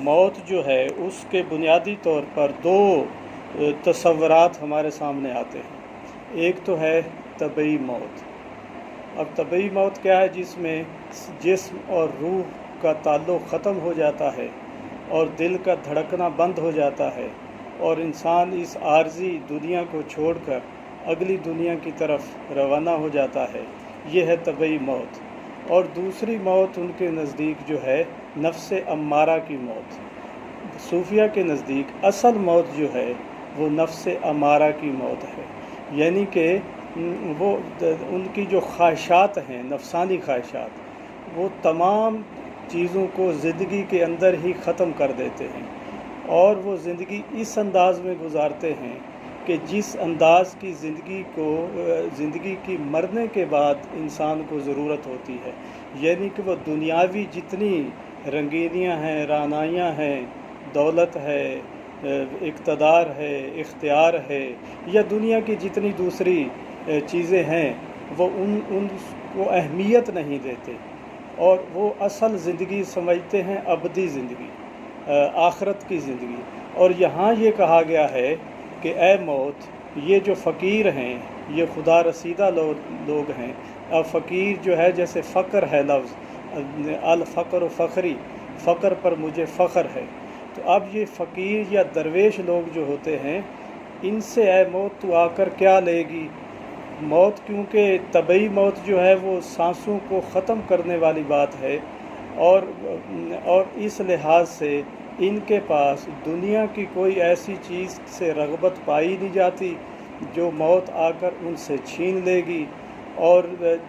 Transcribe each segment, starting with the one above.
موت جو ہے اس کے بنیادی طور پر دو تصورات ہمارے سامنے آتے ہیں۔ ایک تو ہے طبعی موت۔ اب طبعی موت کیا ہے؟ جس میں جسم اور روح کا تعلق ختم ہو جاتا ہے اور دل کا دھڑکنا بند ہو جاتا ہے اور انسان اس عارضی دنیا کو چھوڑ کر اگلی دنیا کی طرف روانہ ہو جاتا ہے، یہ ہے طبعی موت۔ اور دوسری موت ان کے نزدیک جو ہے نفس امارہ کی موت۔ صوفیہ کے نزدیک اصل موت جو ہے وہ نفس امارہ کی موت ہے، یعنی کہ وہ ان کی جو خواہشات ہیں، نفسانی خواہشات، وہ تمام چیزوں کو زندگی کے اندر ہی ختم کر دیتے ہیں اور وہ زندگی اس انداز میں گزارتے ہیں کہ جس انداز کی زندگی کی مرنے کے بعد انسان کو ضرورت ہوتی ہے، یعنی کہ وہ دنیاوی جتنی رنگینیاں ہیں، رعنائیاں ہیں، دولت ہے، اقتدار ہے، اختیار ہے، یا دنیا کی جتنی دوسری چیزیں ہیں، وہ ان کو اہمیت نہیں دیتے اور وہ اصل زندگی سمجھتے ہیں ابدی زندگی، آخرت کی زندگی۔ اور یہاں یہ کہا گیا ہے کہ اے موت، یہ جو فقیر ہیں، یہ خدا رسیدہ لوگ ہیں۔ اب فقیر جو ہے جیسے فقر ہے لفظ، الفقر و فخری، فقر پر مجھے فخر ہے، تو اب یہ فقیر یا درویش لوگ جو ہوتے ہیں، ان سے اے موت تو آ کر کیا لے گی؟ موت کیونکہ طبعی موت جو ہے وہ سانسوں کو ختم کرنے والی بات ہے، اور اس لحاظ سے ان کے پاس دنیا کی کوئی ایسی چیز سے رغبت پائی نہیں جاتی جو موت آ کر ان سے چھین لے گی، اور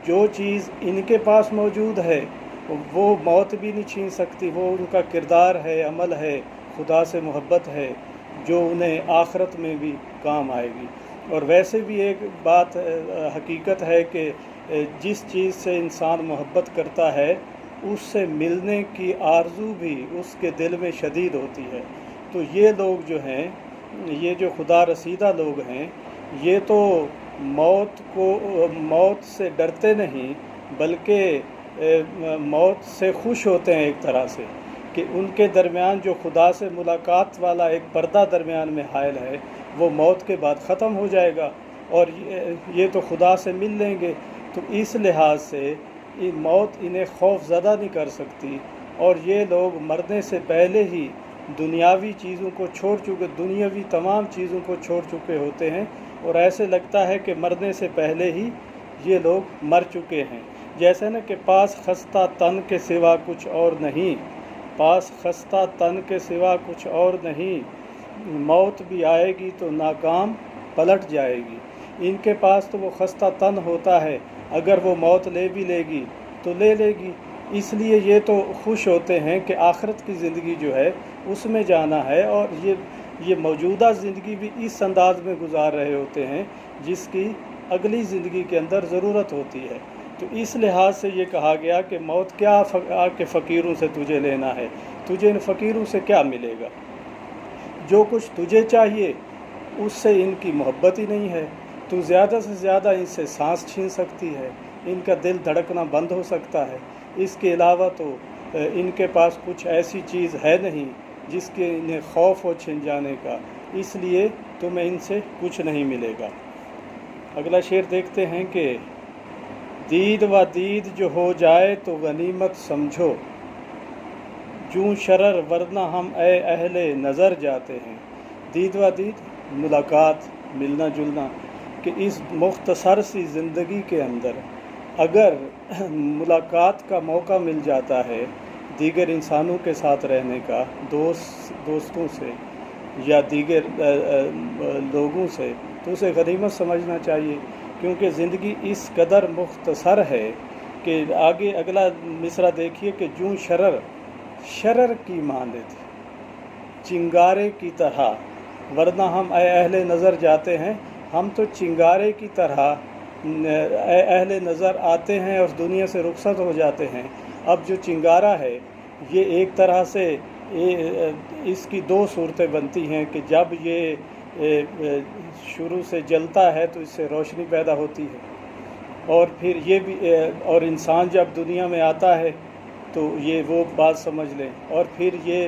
جو چیز ان کے پاس موجود ہے وہ موت بھی نہیں چھین سکتی۔ وہ ان کا کردار ہے، عمل ہے، خدا سے محبت ہے، جو انہیں آخرت میں بھی کام آئے گی۔ اور ویسے بھی ایک بات حقیقت ہے کہ جس چیز سے انسان محبت کرتا ہے اس سے ملنے کی آرزو بھی اس کے دل میں شدید ہوتی ہے۔ تو یہ لوگ جو ہیں، یہ جو خدا رسیدہ لوگ ہیں، یہ تو موت سے ڈرتے نہیں بلکہ موت سے خوش ہوتے ہیں ایک طرح سے، کہ ان کے درمیان جو خدا سے ملاقات والا ایک پردہ درمیان میں حائل ہے وہ موت کے بعد ختم ہو جائے گا اور یہ تو خدا سے مل لیں گے۔ تو اس لحاظ سے موت انہیں خوف زدہ نہیں کر سکتی، اور یہ لوگ مرنے سے پہلے ہی دنیاوی چیزوں کو چھوڑ چکے، دنیاوی تمام چیزوں کو چھوڑ چکے ہوتے ہیں، اور ایسے لگتا ہے کہ مرنے سے پہلے ہی یہ لوگ مر چکے ہیں۔ جیسے نا کہ پاس خستہ تن کے سوا کچھ اور نہیں، پاس خستہ تن کے سوا کچھ اور نہیں، موت بھی آئے گی تو ناکام پلٹ جائے گی۔ ان کے پاس تو وہ خستہ تن ہوتا ہے، اگر وہ موت لے بھی لے گی تو لے گی، اس لیے یہ تو خوش ہوتے ہیں کہ آخرت کی زندگی جو ہے اس میں جانا ہے، اور یہ موجودہ زندگی بھی اس انداز میں گزار رہے ہوتے ہیں جس کی اگلی زندگی کے اندر ضرورت ہوتی ہے۔ تو اس لحاظ سے یہ کہا گیا کہ موت کیا آ کے فقیروں سے تجھے لینا ہے، تجھے ان فقیروں سے کیا ملے گا؟ جو کچھ تجھے چاہیے اس سے ان کی محبت ہی نہیں ہے، تو زیادہ سے زیادہ ان سے سانس چھین سکتی ہے، ان کا دل دھڑکنا بند ہو سکتا ہے، اس کے علاوہ تو ان کے پاس کچھ ایسی چیز ہے نہیں جس کے انہیں خوف ہو چھن جانے کا، اس لیے تمہیں ان سے کچھ نہیں ملے گا۔ اگلا شعر دیکھتے ہیں کہ دید و دید جو ہو جائے تو غنیمت سمجھو، جوں شرر ورنہ ہم اے اہل نظر جاتے ہیں۔ دید و دید ملاقات، ملنا جلنا، کہ اس مختصر سی زندگی کے اندر اگر ملاقات کا موقع مل جاتا ہے دیگر انسانوں کے ساتھ رہنے کا، دوستوں سے یا دیگر لوگوں سے، تو اسے غنیمت سمجھنا چاہیے، کیونکہ زندگی اس قدر مختصر ہے کہ آگے اگلا مصرع دیکھیے کہ جوں شرر کی مانند چنگارے کی طرح، ورنہ ہم اے اہل نظر جاتے ہیں، ہم تو چنگارے کی طرح اے اہل نظر آتے ہیں اور دنیا سے رخصت ہو جاتے ہیں۔ اب جو چنگارہ ہے یہ ایک طرح سے اس کی دو صورتیں بنتی ہیں کہ جب یہ شروع سے جلتا ہے تو اس سے روشنی پیدا ہوتی ہے، اور پھر یہ بھی اور انسان جب دنیا میں آتا ہے تو یہ وہ بات سمجھ لیں، اور پھر یہ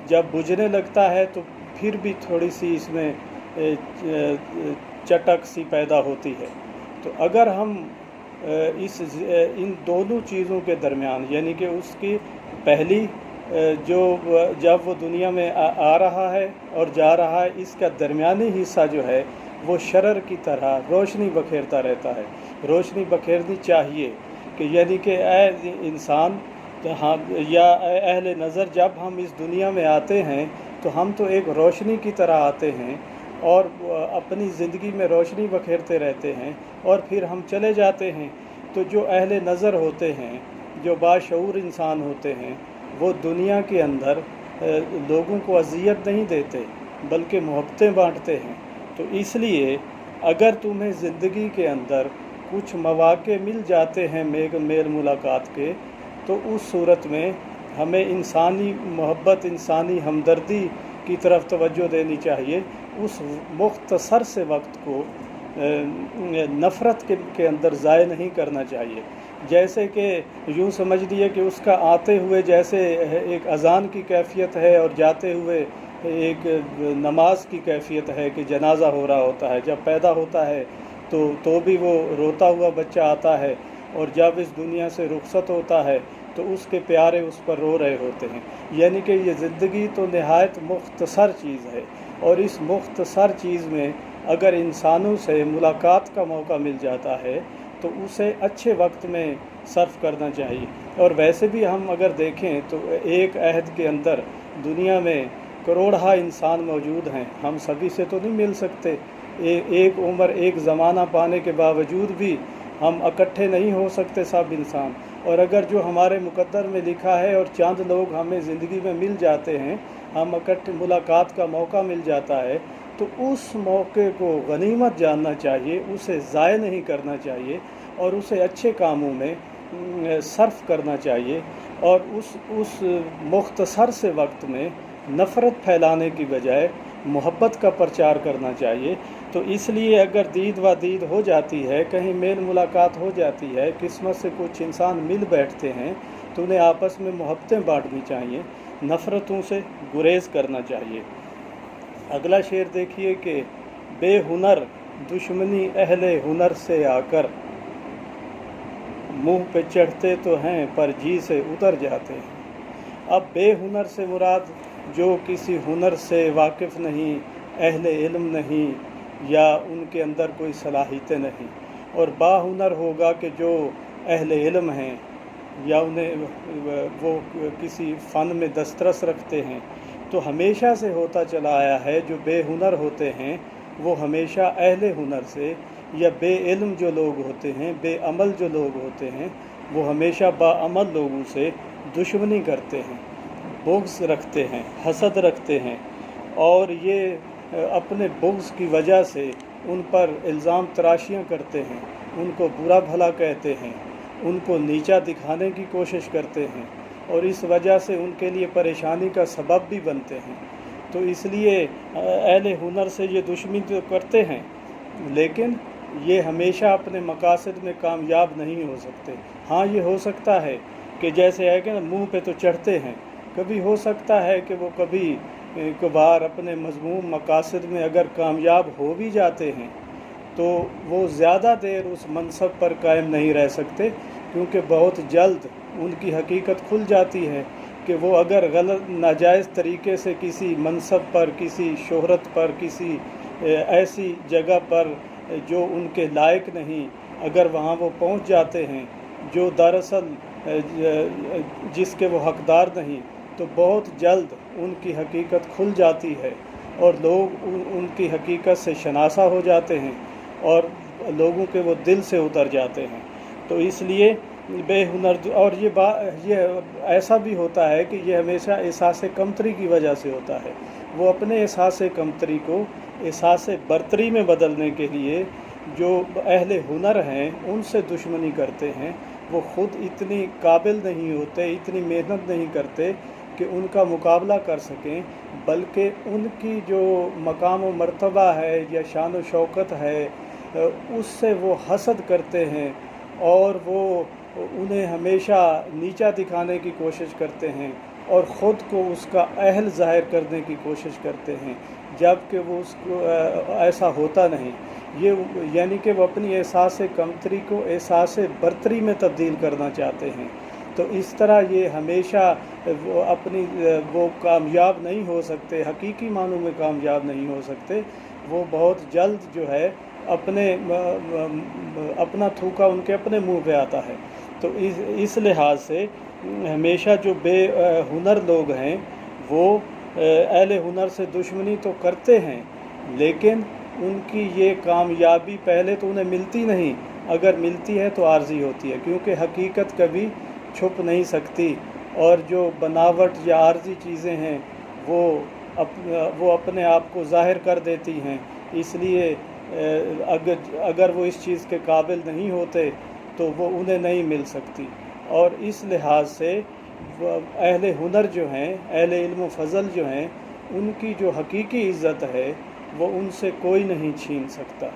جب بجھنے لگتا ہے تو پھر بھی تھوڑی سی اس میں چٹک سی پیدا ہوتی ہے۔ تو اگر ہم ان دونوں چیزوں کے درمیان، یعنی کہ اس کی پہلی جب وہ دنیا میں آ رہا ہے اور جا رہا ہے، اس کا درمیانی حصہ جو ہے وہ شرر کی طرح روشنی بکھیرتا رہتا ہے، روشنی بکھیرنی چاہیے کہ یعنی کہ اے انسان یا اے اہل نظر، جب ہم اس دنیا میں آتے ہیں تو ہم تو ایک روشنی کی طرح آتے ہیں اور اپنی زندگی میں روشنی بکھیرتے رہتے ہیں اور پھر ہم چلے جاتے ہیں۔ تو جو اہل نظر ہوتے ہیں، جو باشعور انسان ہوتے ہیں، وہ دنیا کے اندر لوگوں کو اذیت نہیں دیتے بلکہ محبتیں بانٹتے ہیں۔ تو اس لیے اگر تمہیں زندگی کے اندر کچھ مواقع مل جاتے ہیں میل ملاقات کے، تو اس صورت میں ہمیں انسانی محبت، انسانی ہمدردی کی طرف توجہ دینی چاہیے۔ اس مختصر سے وقت کو نفرت کے اندر ضائع نہیں کرنا چاہیے۔ جیسے کہ یوں سمجھ لیے کہ اس کا آتے ہوئے جیسے ایک اذان کی کیفیت ہے اور جاتے ہوئے ایک نماز کی کیفیت ہے کہ جنازہ ہو رہا ہوتا ہے۔ جب پیدا ہوتا ہے تو بھی وہ روتا ہوا بچہ آتا ہے، اور جب اس دنیا سے رخصت ہوتا ہے تو اس کے پیارے اس پر رو رہے ہوتے ہیں۔ یعنی کہ یہ زندگی تو نہایت مختصر چیز ہے، اور اس مختصر چیز میں اگر انسانوں سے ملاقات کا موقع مل جاتا ہے تو اسے اچھے وقت میں صرف کرنا چاہیے۔ اور ویسے بھی ہم اگر دیکھیں تو ایک عہد کے اندر دنیا میں کروڑہا انسان موجود ہیں، ہم سبھی سے تو نہیں مل سکتے، ایک عمر ایک زمانہ پانے کے باوجود بھی ہم اکٹھے نہیں ہو سکتے سب انسان۔ اور اگر جو ہمارے مقدر میں لکھا ہے اور چند لوگ ہمیں زندگی میں مل جاتے ہیں، ہم اکٹھے ملاقات کا موقع مل جاتا ہے، تو اس موقع کو غنیمت جاننا چاہیے، اسے ضائع نہیں کرنا چاہیے اور اسے اچھے کاموں میں صرف کرنا چاہیے، اور اس مختصر سے وقت میں نفرت پھیلانے کی بجائے محبت کا پرچار کرنا چاہیے۔ تو اس لیے اگر دید و دید ہو جاتی ہے، کہیں میل ملاقات ہو جاتی ہے، قسمت سے کچھ انسان مل بیٹھتے ہیں، تو انہیں آپس میں محبتیں بانٹنی چاہیے، نفرتوں سے گریز کرنا چاہیے۔ اگلا شعر دیکھیے کہ بے ہنر دشمنی اہل ہنر سے آ کر، منہ پہ چڑھتے تو ہیں پر جی سے اتر جاتے ہیں۔ اب بے ہنر سے مراد جو کسی ہنر سے واقف نہیں، اہل علم نہیں، یا ان کے اندر کوئی صلاحیتیں نہیں، اور با ہنر ہوگا کہ جو اہل علم ہیں یا وہ کسی فن میں دسترس رکھتے ہیں۔ تو ہمیشہ سے ہوتا چلا آیا ہے جو بے ہنر ہوتے ہیں وہ ہمیشہ اہل ہنر سے، یا بے علم جو لوگ ہوتے ہیں، بے عمل جو لوگ ہوتے ہیں، وہ ہمیشہ با عمل لوگوں سے دشمنی کرتے ہیں، بغض رکھتے ہیں، حسد رکھتے ہیں، اور یہ اپنے بغض کی وجہ سے ان پر الزام تراشیاں کرتے ہیں، ان کو برا بھلا کہتے ہیں، ان کو نیچا دکھانے کی کوشش کرتے ہیں، اور اس وجہ سے ان کے لیے پریشانی کا سبب بھی بنتے ہیں۔ تو اس لیے اہل ہنر سے یہ دشمنی تو کرتے ہیں، لیکن یہ ہمیشہ اپنے مقاصد میں کامیاب نہیں ہو سکتے۔ ہاں، یہ ہو سکتا ہے کہ جیسے ہے کہ منہ پہ تو چڑھتے ہیں، کبھی ہو سکتا ہے کہ وہ کبھی کبھار اپنے مذموم مقاصد میں اگر کامیاب ہو بھی جاتے ہیں تو وہ زیادہ دیر اس منصب پر قائم نہیں رہ سکتے، کیونکہ بہت جلد ان کی حقیقت کھل جاتی ہے کہ وہ اگر غلط ناجائز طریقے سے کسی منصب پر، کسی شہرت پر، کسی ایسی جگہ پر جو ان کے لائق نہیں، اگر وہاں وہ پہنچ جاتے ہیں جو دراصل جس کے وہ حقدار نہیں، تو بہت جلد ان کی حقیقت کھل جاتی ہے اور لوگ ان کی حقیقت سے شناسا ہو جاتے ہیں اور لوگوں کے وہ دل سے اتر جاتے ہیں۔ تو اس لیے بے ہنر، اور یہ ایسا بھی ہوتا ہے کہ یہ ہمیشہ احساس کمتری کی وجہ سے ہوتا ہے۔ وہ اپنے احساس کمتری کو احساس برتری میں بدلنے کے لیے جو اہل ہنر ہیں ان سے دشمنی کرتے ہیں۔ وہ خود اتنی قابل نہیں ہوتے، اتنی محنت نہیں کرتے کہ ان کا مقابلہ کر سکیں، بلکہ ان کی جو مقام و مرتبہ ہے یا شان و شوکت ہے اس سے وہ حسد کرتے ہیں، اور وہ انہیں ہمیشہ نیچا دکھانے کی کوشش کرتے ہیں، اور خود کو اس کا اہل ظاہر کرنے کی کوشش کرتے ہیں، جب کہ وہ اس کو ایسا ہوتا نہیں۔ یہ یعنی کہ وہ اپنی احساس کمتری کو احساس برتری میں تبدیل کرنا چاہتے ہیں۔ تو اس طرح یہ ہمیشہ وہ کامیاب نہیں ہو سکتے، حقیقی معنوں میں کامیاب نہیں ہو سکتے۔ وہ بہت جلد جو ہے اپنا تھوکا ان کے اپنے منہ پہ آتا ہے۔ تو اس لحاظ سے ہمیشہ جو بے ہنر لوگ ہیں وہ اہل ہنر سے دشمنی تو کرتے ہیں، لیکن ان کی یہ کامیابی پہلے تو انہیں ملتی نہیں، اگر ملتی ہے تو عارضی ہوتی ہے، کیونکہ حقیقت کبھی چھپ نہیں سکتی، اور جو بناوٹ یا عارضی چیزیں ہیں وہ اپنے آپ کو ظاہر کر دیتی ہیں۔ اس لیے اگر وہ اس چیز کے قابل نہیں ہوتے تو وہ انہیں نہیں مل سکتی، اور اس لحاظ سے اہل ہنر جو ہیں، اہل علم و فضل جو ہیں، ان کی جو حقیقی عزت ہے وہ ان سے کوئی نہیں چھین سکتا۔